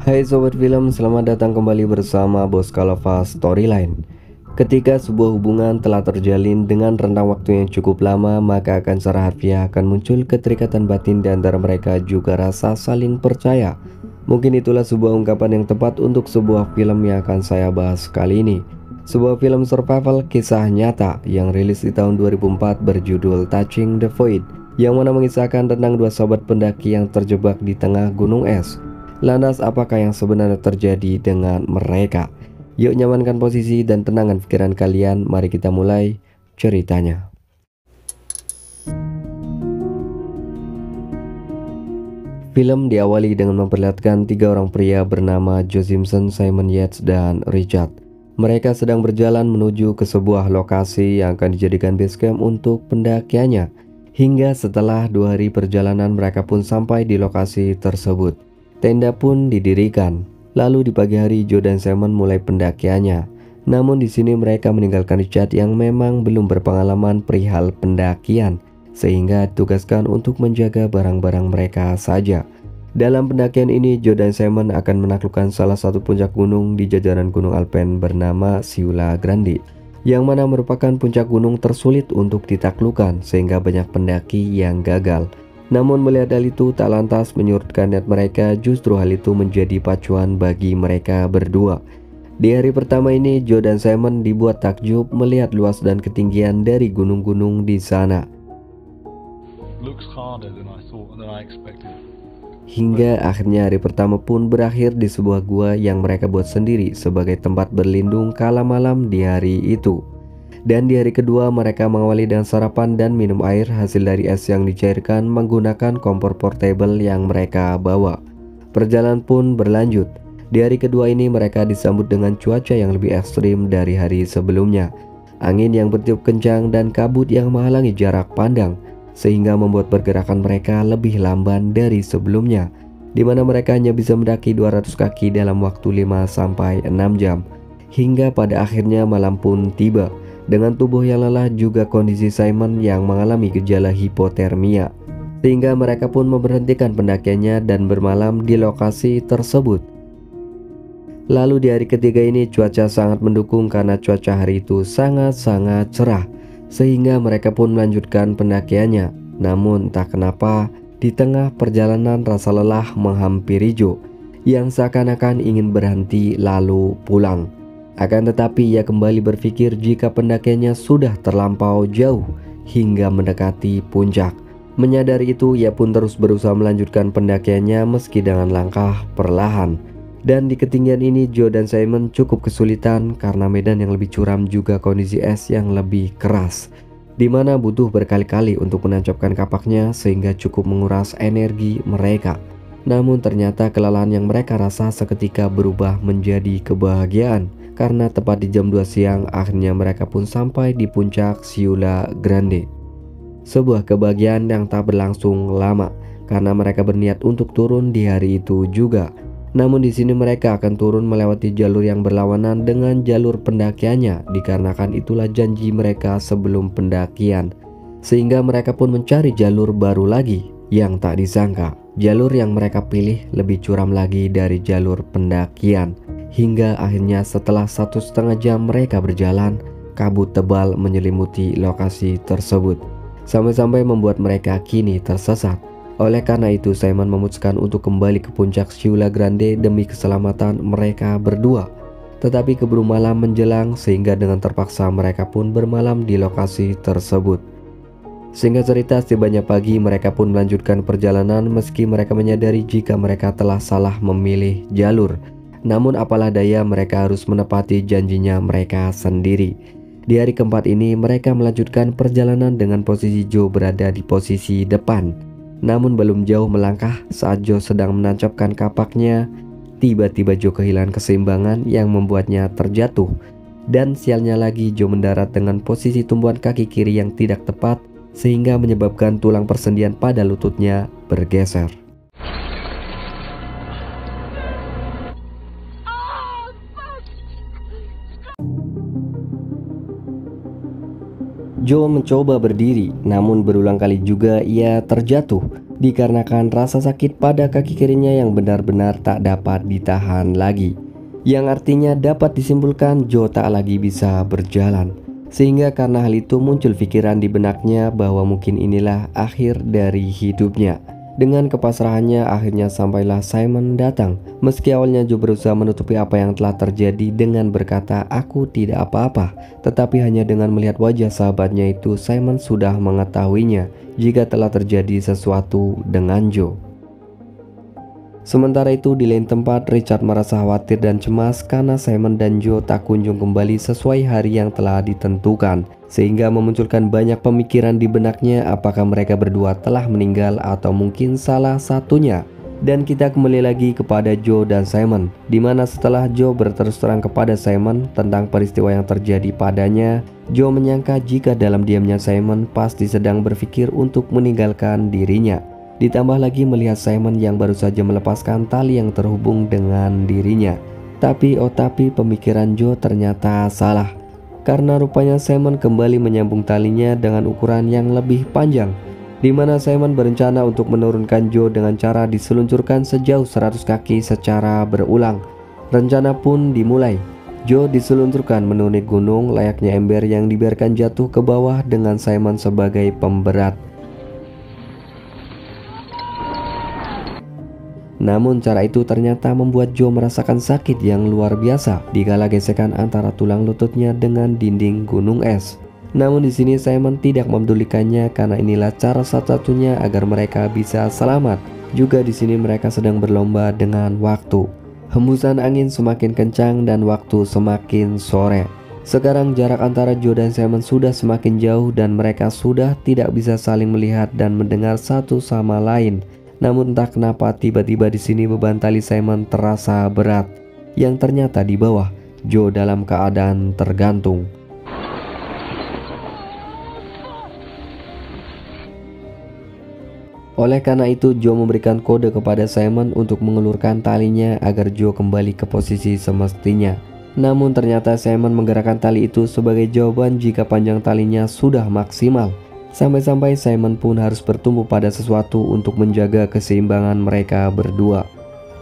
Hai Sobat Film, selamat datang kembali bersama Bos Kalova Storyline. Ketika sebuah hubungan telah terjalin dengan rentang waktu yang cukup lama, maka akan secara harfiah akan muncul keterikatan batin di antara mereka, juga rasa saling percaya. Mungkin itulah sebuah ungkapan yang tepat untuk sebuah film yang akan saya bahas kali ini. Sebuah film survival kisah nyata yang rilis di tahun 2004 berjudul Touching the Void, yang mana mengisahkan tentang dua sahabat pendaki yang terjebak di tengah gunung es. Lantas apakah yang sebenarnya terjadi dengan mereka? Yuk nyamankan posisi dan tenangkan pikiran kalian. Mari kita mulai ceritanya. Film diawali dengan memperlihatkan tiga orang pria bernama Joe Simpson, Simon Yates, dan Richard. Mereka sedang berjalan menuju ke sebuah lokasi yang akan dijadikan base camp untuk pendakiannya. Hingga setelah 2 hari perjalanan mereka pun sampai di lokasi tersebut. Tenda pun didirikan. Lalu di pagi hari Joe dan Simon mulai pendakiannya. Namun di sini mereka meninggalkan Richard yang memang belum berpengalaman perihal pendakian, sehingga ditugaskan untuk menjaga barang-barang mereka saja. Dalam pendakian ini Joe dan Simon akan menaklukkan salah satu puncak gunung di jajaran Gunung Alpen bernama Ciula Grande, yang mana merupakan puncak gunung tersulit untuk ditaklukkan sehingga banyak pendaki yang gagal. Namun melihat hal itu tak lantas menyurutkan niat mereka, justru hal itu menjadi pacuan bagi mereka berdua. Di hari pertama ini Joe dan Simon dibuat takjub melihat luas dan ketinggian dari gunung-gunung di sana. Hingga akhirnya hari pertama pun berakhir di sebuah gua yang mereka buat sendiri sebagai tempat berlindung kala malam di hari itu. Dan di hari kedua mereka mengawali dengan sarapan dan minum air hasil dari es yang dicairkan menggunakan kompor portable yang mereka bawa. Perjalanan pun berlanjut. Di hari kedua ini mereka disambut dengan cuaca yang lebih ekstrim dari hari sebelumnya. Angin yang bertiup kencang dan kabut yang menghalangi jarak pandang, sehingga membuat pergerakan mereka lebih lamban dari sebelumnya, di mana mereka hanya bisa mendaki 200 kaki dalam waktu 5-6 jam. Hingga pada akhirnya malam pun tiba. Dengan tubuh yang lelah juga kondisi Simon yang mengalami gejala hipotermia, sehingga mereka pun memberhentikan pendakiannya dan bermalam di lokasi tersebut. Lalu di hari ketiga ini cuaca sangat mendukung karena cuaca hari itu sangat-sangat cerah, sehingga mereka pun melanjutkan pendakiannya. Namun entah kenapa di tengah perjalanan rasa lelah menghampiri Joe, yang seakan-akan ingin berhenti lalu pulang. Akan tetapi ia kembali berpikir jika pendakiannya sudah terlampau jauh hingga mendekati puncak. Menyadari itu ia pun terus berusaha melanjutkan pendakiannya meski dengan langkah perlahan. Dan di ketinggian ini Joe dan Simon cukup kesulitan karena medan yang lebih curam juga kondisi es yang lebih keras, di mana butuh berkali-kali untuk menancapkan kapaknya sehingga cukup menguras energi mereka. Namun ternyata kelelahan yang mereka rasa seketika berubah menjadi kebahagiaan, karena tepat di jam 2 siang akhirnya mereka pun sampai di puncak Ciula Grande. Sebuah kebahagiaan yang tak berlangsung lama karena mereka berniat untuk turun di hari itu juga. Namun di sini mereka akan turun melewati jalur yang berlawanan dengan jalur pendakiannya, dikarenakan itulah janji mereka sebelum pendakian. Sehingga mereka pun mencari jalur baru lagi. Yang tak disangka jalur yang mereka pilih lebih curam lagi dari jalur pendakian. Hingga akhirnya setelah 1,5 jam mereka berjalan, kabut tebal menyelimuti lokasi tersebut, sampai-sampai membuat mereka kini tersesat. Oleh karena itu Simon memutuskan untuk kembali ke puncak Ciula Grande demi keselamatan mereka berdua. Tetapi keburu malam menjelang sehingga dengan terpaksa mereka pun bermalam di lokasi tersebut. Singkat cerita, setibanya pagi mereka pun melanjutkan perjalanan meski mereka menyadari jika mereka telah salah memilih jalur. Namun apalah daya, mereka harus menepati janjinya mereka sendiri. Di hari keempat ini mereka melanjutkan perjalanan dengan posisi Joe berada di posisi depan. Namun belum jauh melangkah saat Joe sedang menancapkan kapaknya, tiba-tiba Joe kehilangan keseimbangan yang membuatnya terjatuh. Dan sialnya lagi Joe mendarat dengan posisi tumpuan kaki kiri yang tidak tepat, sehingga menyebabkan tulang persendian pada lututnya bergeser. Joe mencoba berdiri, namun berulang kali juga ia terjatuh dikarenakan rasa sakit pada kaki kirinya yang benar-benar tak dapat ditahan lagi. Yang artinya dapat disimpulkan Joe tak lagi bisa berjalan. Sehingga karena hal itu muncul pikiran di benaknya bahwa mungkin inilah akhir dari hidupnya. Dengan kepasrahannya akhirnya sampailah Simon datang. Meski awalnya Joe berusaha menutupi apa yang telah terjadi dengan berkata aku tidak apa-apa, tetapi hanya dengan melihat wajah sahabatnya itu Simon sudah mengetahuinya jika telah terjadi sesuatu dengan Joe. Sementara itu di lain tempat Richard merasa khawatir dan cemas karena Simon dan Joe tak kunjung kembali sesuai hari yang telah ditentukan, sehingga memunculkan banyak pemikiran di benaknya apakah mereka berdua telah meninggal atau mungkin salah satunya. Dan kita kembali lagi kepada Joe dan Simon, dimana setelah Joe berterus terang kepada Simon tentang peristiwa yang terjadi padanya, Joe menyangka jika dalam diamnya Simon pasti sedang berpikir untuk meninggalkan dirinya. Ditambah lagi melihat Simon yang baru saja melepaskan tali yang terhubung dengan dirinya. Tapi pemikiran Joe ternyata salah, karena rupanya Simon kembali menyambung talinya dengan ukuran yang lebih panjang, dimana Simon berencana untuk menurunkan Joe dengan cara diseluncurkan sejauh 100 kaki secara berulang. Rencana pun dimulai. Joe diseluncurkan menuruni gunung layaknya ember yang dibiarkan jatuh ke bawah dengan Simon sebagai pemberat. Namun cara itu ternyata membuat Joe merasakan sakit yang luar biasa dikala gesekan antara tulang lututnya dengan dinding gunung es. Namun di sini Simon tidak memedulikannya karena inilah cara satu-satunya agar mereka bisa selamat. Juga di sini mereka sedang berlomba dengan waktu. Hembusan angin semakin kencang dan waktu semakin sore. Sekarang jarak antara Joe dan Simon sudah semakin jauh dan mereka sudah tidak bisa saling melihat dan mendengar satu sama lain. Namun entah kenapa tiba-tiba di sini beban tali Simon terasa berat, yang ternyata di bawah Joe dalam keadaan tergantung. Oleh karena itu Joe memberikan kode kepada Simon untuk mengelurkan talinya agar Joe kembali ke posisi semestinya. Namun ternyata Simon menggerakkan tali itu sebagai jawaban jika panjang talinya sudah maksimal. Sampai-sampai Simon pun harus bertumbuh pada sesuatu untuk menjaga keseimbangan mereka berdua.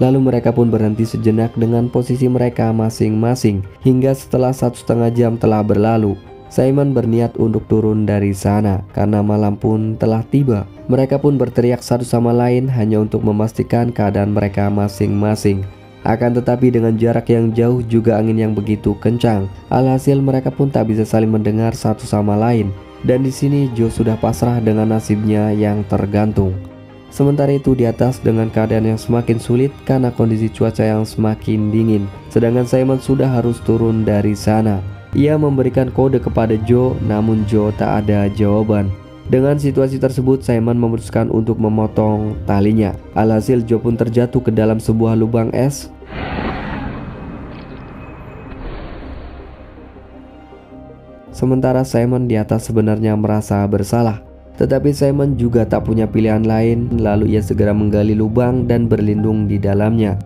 Lalu mereka pun berhenti sejenak dengan posisi mereka masing-masing. Hingga setelah 1,5 jam telah berlalu, Simon berniat untuk turun dari sana karena malam pun telah tiba. Mereka pun berteriak satu sama lain hanya untuk memastikan keadaan mereka masing-masing. Akan tetapi dengan jarak yang jauh juga angin yang begitu kencang, alhasil mereka pun tak bisa saling mendengar satu sama lain. Dan di sini Joe sudah pasrah dengan nasibnya yang tergantung. Sementara itu di atas dengan keadaan yang semakin sulit karena kondisi cuaca yang semakin dingin, sedangkan Simon sudah harus turun dari sana. Ia memberikan kode kepada Joe, namun Joe tak ada jawaban. Dengan situasi tersebut Simon memutuskan untuk memotong talinya. Alhasil Joe pun terjatuh ke dalam sebuah lubang es. Sementara Simon di atas sebenarnya merasa bersalah, tetapi Simon juga tak punya pilihan lain, lalu ia segera menggali lubang dan berlindung di dalamnya.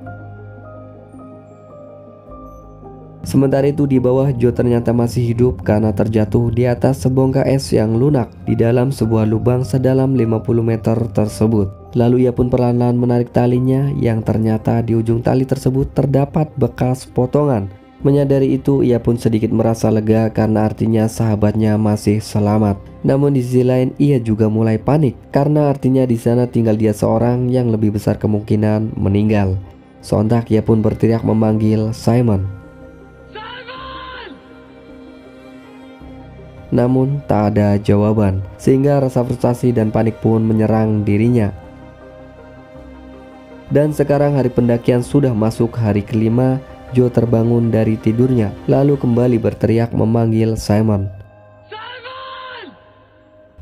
Sementara itu di bawah Joe ternyata masih hidup karena terjatuh di atas sebongkah es yang lunak di dalam sebuah lubang sedalam 50 meter tersebut. Lalu ia pun perlahan-lahan menarik talinya yang ternyata di ujung tali tersebut terdapat bekas potongan. Menyadari itu ia pun sedikit merasa lega karena artinya sahabatnya masih selamat. Namun di sisi lain ia juga mulai panik karena artinya di sana tinggal dia seorang yang lebih besar kemungkinan meninggal. Sontak ia pun berteriak memanggil Simon. Namun tak ada jawaban, sehingga rasa frustasi dan panik pun menyerang dirinya. Dan sekarang hari pendakian sudah masuk hari kelima. Joe terbangun dari tidurnya, lalu kembali berteriak memanggil Simon.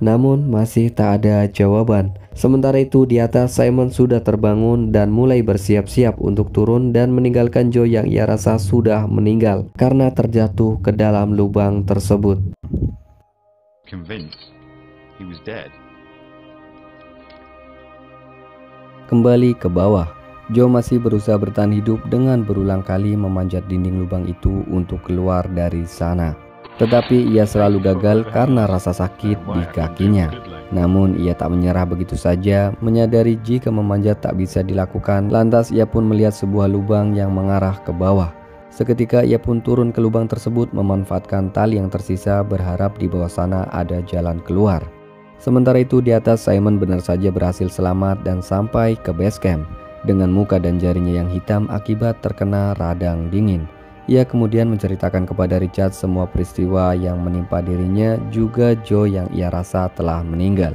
Namun masih tak ada jawaban. Sementara itu di atas Simon sudah terbangun dan mulai bersiap-siap untuk turun dan meninggalkan Joe yang ia rasa sudah meninggal karena terjatuh ke dalam lubang tersebut. Kembali ke bawah, Joe masih berusaha bertahan hidup dengan berulang kali memanjat dinding lubang itu untuk keluar dari sana. Tetapi ia selalu gagal karena rasa sakit di kakinya. Namun ia tak menyerah begitu saja, menyadari jika memanjat tak bisa dilakukan. Lantas ia pun melihat sebuah lubang yang mengarah ke bawah. Seketika ia pun turun ke lubang tersebut, memanfaatkan tali yang tersisa, berharap di bawah sana ada jalan keluar. Sementara itu di atas, Simon benar saja berhasil selamat dan sampai ke base camp dengan muka dan jarinya yang hitam akibat terkena radang dingin. Ia kemudian menceritakan kepada Richard semua peristiwa yang menimpa dirinya, juga Joe yang ia rasa telah meninggal.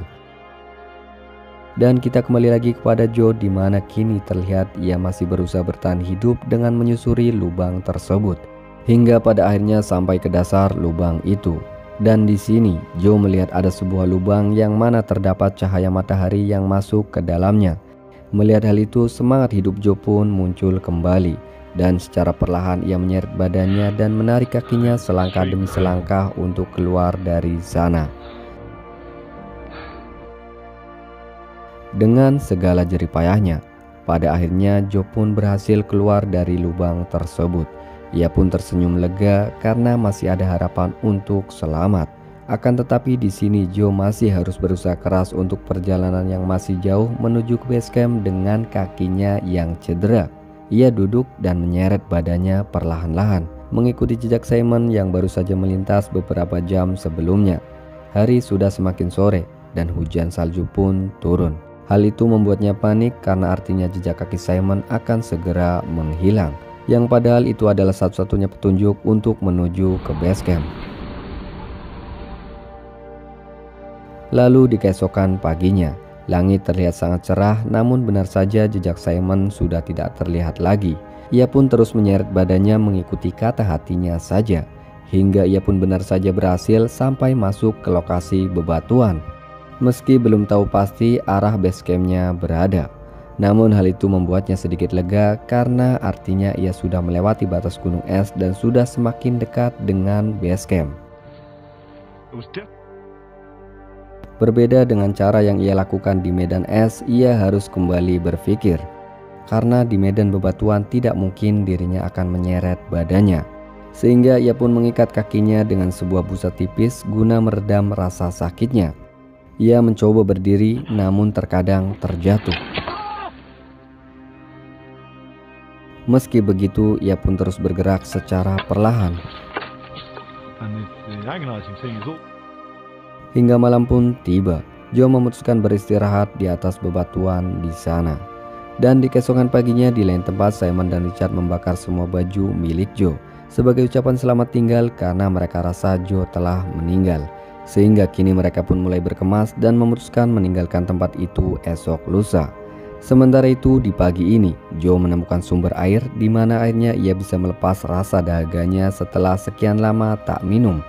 Dan kita kembali lagi kepada Joe, di mana kini terlihat ia masih berusaha bertahan hidup dengan menyusuri lubang tersebut hingga pada akhirnya sampai ke dasar lubang itu. Dan di sini Joe melihat ada sebuah lubang yang mana terdapat cahaya matahari yang masuk ke dalamnya. Melihat hal itu, semangat hidup Joe pun muncul kembali. Dan secara perlahan ia menyeret badannya dan menarik kakinya selangkah demi selangkah untuk keluar dari sana. Dengan segala jerih payahnya, pada akhirnya Joe pun berhasil keluar dari lubang tersebut. Ia pun tersenyum lega karena masih ada harapan untuk selamat. Akan tetapi di sini Joe masih harus berusaha keras untuk perjalanan yang masih jauh menuju ke base camp dengan kakinya yang cedera. Ia duduk dan menyeret badannya perlahan-lahan, mengikuti jejak Simon yang baru saja melintas beberapa jam sebelumnya. Hari sudah semakin sore dan hujan salju pun turun. Hal itu membuatnya panik karena artinya jejak kaki Simon akan segera menghilang, yang padahal itu adalah satu-satunya petunjuk untuk menuju ke base camp. Lalu di keesokan paginya, langit terlihat sangat cerah, namun benar saja jejak Simon sudah tidak terlihat lagi. Ia pun terus menyeret badannya mengikuti kata hatinya saja, hingga ia pun benar saja berhasil sampai masuk ke lokasi bebatuan. Meski belum tahu pasti arah base campnya berada, namun hal itu membuatnya sedikit lega karena artinya ia sudah melewati batas gunung es dan sudah semakin dekat dengan base camp. Berbeda dengan cara yang ia lakukan di medan es, ia harus kembali berpikir. Karena di medan bebatuan tidak mungkin dirinya akan menyeret badannya. Sehingga ia pun mengikat kakinya dengan sebuah busa tipis guna meredam rasa sakitnya. Ia mencoba berdiri namun terkadang terjatuh. Meski begitu, ia pun terus bergerak secara perlahan. Hingga malam pun tiba, Joe memutuskan beristirahat di atas bebatuan di sana. Dan di keesokan paginya di lain tempat, Simon dan Richard membakar semua baju milik Joe sebagai ucapan selamat tinggal karena mereka rasa Joe telah meninggal. Sehingga kini mereka pun mulai berkemas dan memutuskan meninggalkan tempat itu esok lusa. Sementara itu di pagi ini, Joe menemukan sumber air di mana akhirnya ia bisa melepas rasa dahaganya setelah sekian lama tak minum.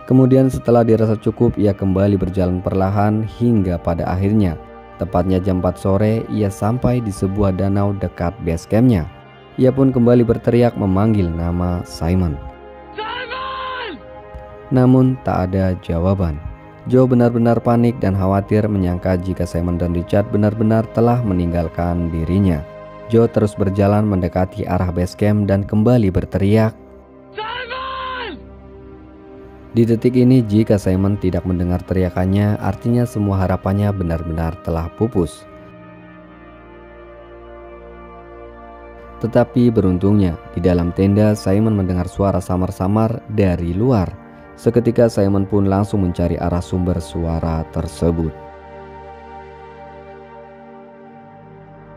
Kemudian setelah dirasa cukup, ia kembali berjalan perlahan hingga pada akhirnya, tepatnya jam 4 sore, ia sampai di sebuah danau dekat base campnya. Ia pun kembali berteriak memanggil nama Simon. Simon! Namun tak ada jawaban. Joe benar-benar panik dan khawatir menyangka jika Simon dan Richard benar-benar telah meninggalkan dirinya. Joe terus berjalan mendekati arah base camp dan kembali berteriak. Di detik ini jika Simon tidak mendengar teriakannya, artinya semua harapannya benar-benar telah pupus. Tetapi beruntungnya, di dalam tenda Simon mendengar suara samar-samar dari luar. Seketika Simon pun langsung mencari arah sumber suara tersebut.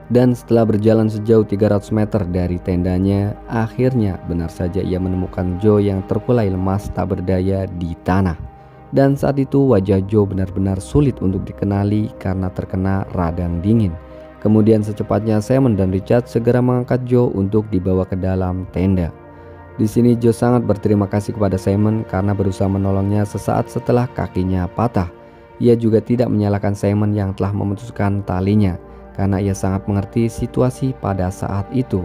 Dan setelah berjalan sejauh 300 meter dari tendanya, akhirnya benar saja ia menemukan Joe yang terkulai lemas tak berdaya di tanah. Dan saat itu wajah Joe benar-benar sulit untuk dikenali karena terkena radang dingin. Kemudian secepatnya Simon dan Richard segera mengangkat Joe untuk dibawa ke dalam tenda. Di sini Joe sangat berterima kasih kepada Simon karena berusaha menolongnya sesaat setelah kakinya patah. Ia juga tidak menyalahkan Simon yang telah memutuskan talinya, karena ia sangat mengerti situasi pada saat itu.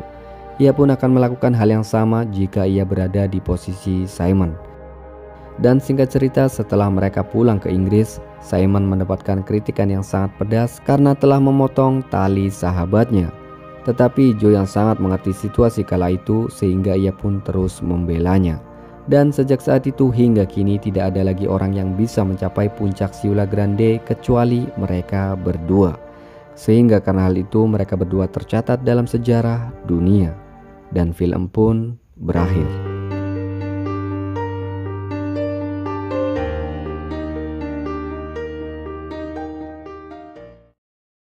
Ia pun akan melakukan hal yang sama jika ia berada di posisi Simon. Dan singkat cerita, setelah mereka pulang ke Inggris, Simon mendapatkan kritikan yang sangat pedas karena telah memotong tali sahabatnya. Tetapi Joe yang sangat mengerti situasi kala itu sehingga ia pun terus membelanya. Dan sejak saat itu hingga kini tidak ada lagi orang yang bisa mencapai puncak Ciula Grande kecuali mereka berdua. Sehingga karena hal itu mereka berdua tercatat dalam sejarah dunia. Dan film pun berakhir.